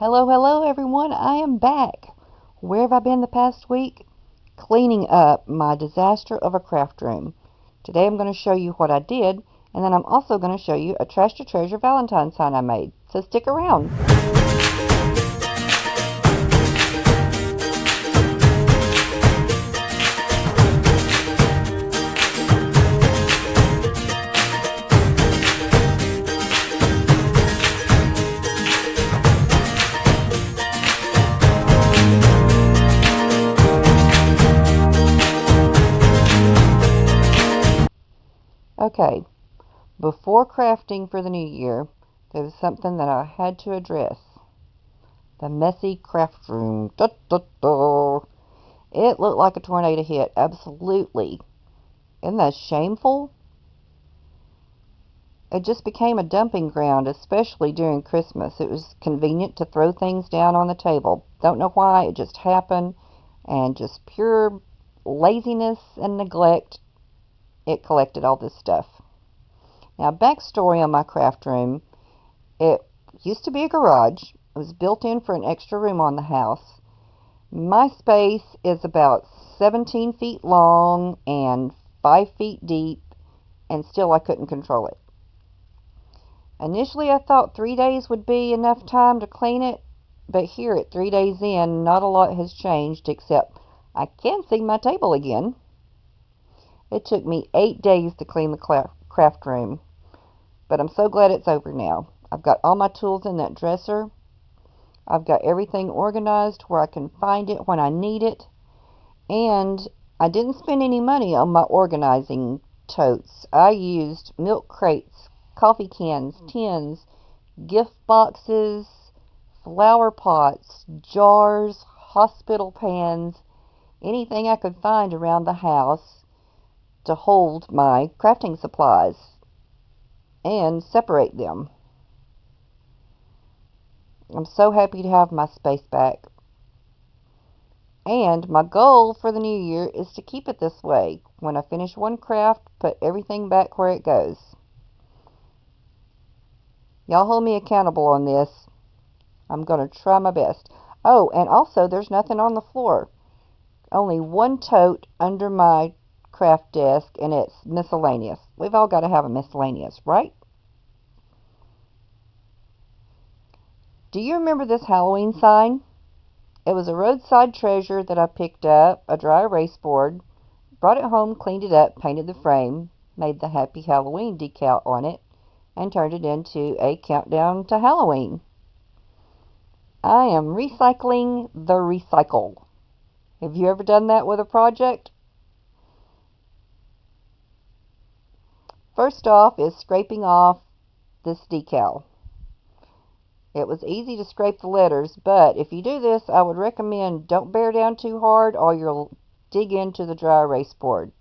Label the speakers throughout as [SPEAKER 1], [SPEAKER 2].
[SPEAKER 1] Hello everyone, I am back. Where have I been the past week? Cleaning up my disaster of a craft room. Today I'm going to show you what I did, and then I'm also going to show you a Trash to Treasure Valentine sign I made. So stick around. Okay, before crafting for the new year, there was something that I had to address. The messy craft room. Da, da, da. It looked like a tornado hit, absolutely. Isn't that shameful? It just became a dumping ground, especially during Christmas. It was convenient to throw things down on the table. Don't know why, it just happened, and just pure laziness and neglect, it collected all this stuff. Now, backstory on my craft room. It used to be a garage. It was built in for an extra room on the house. My space is about 17 feet long and 5 feet deep, and still I couldn't control it. Initially, I thought 3 days would be enough time to clean it, but here at 3 days in, not a lot has changed except I can see my table again. It took me 8 days to clean the craft room, but I'm so glad it's over now. I've got all my tools in that dresser. I've got everything organized where I can find it when I need it, and I didn't spend any money on my organizing totes. I used milk crates, coffee cans, tins, gift boxes, flower pots, jars, hospital pans, anything I could find around the house to hold my crafting supplies and separate them. I'm so happy to have my space back. And my goal for the new year is to keep it this way. When I finish one craft, put everything back where it goes. Y'all hold me accountable on this. I'm going to try my best. Oh, and also there's nothing on the floor. Only one tote under my craft desk, and it's miscellaneous. We've all got to have a miscellaneous, right? Do you remember this Halloween sign? It was a roadside treasure that I picked up, a dry erase board, brought it home, cleaned it up, painted the frame, made the Happy Halloween decal on it, and turned it into a countdown to Halloween. I am recycling the recycle. Have you ever done that with a project? First off is scraping off this decal. It was easy to scrape the letters, but if you do this, I would recommend don't bear down too hard or you'll dig into the dry erase board.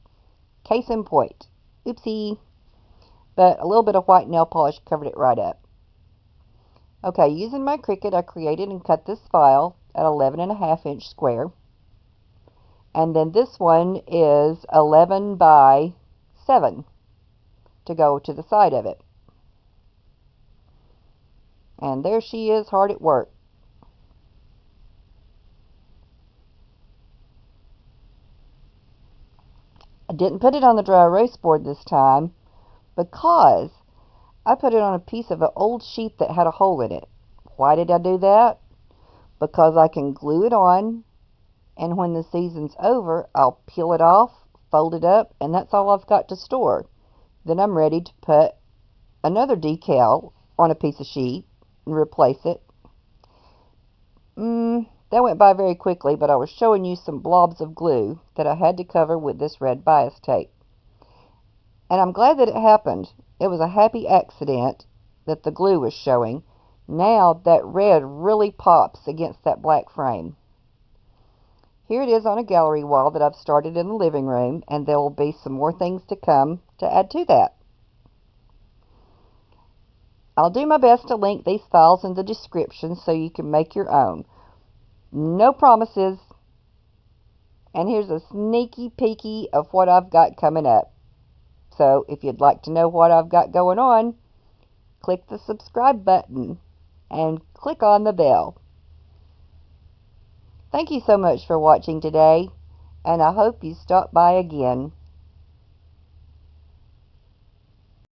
[SPEAKER 1] Case in point. Oopsie. But a little bit of white nail polish covered it right up. Okay, using my Cricut, I created and cut this file at 11.5-inch square. And then this one is 11 by 7 to go to the side of it. And there she is, hard at work. I didn't put it on the dry erase board this time because I put it on a piece of an old sheet that had a hole in it. Why did I do that? Because I can glue it on, and when the season's over, I'll peel it off, fold it up, and that's all I've got to store. Then I'm ready to put another decal on a piece of sheet and replace it. That went by very quickly, but I was showing you some blobs of glue that I had to cover with this red bias tape. And I'm glad that it happened. It was a happy accident that the glue was showing. Now that red really pops against that black frame. Here it is on a gallery wall that I've started in the living room, and there will be some more things to come to add to that. I'll do my best to link these files in the description so you can make your own. No promises. And here's a sneaky peeky of what I've got coming up. So if you'd like to know what I've got going on, click the subscribe button and click on the bell. Thank you so much for watching today, and I hope you stop by again.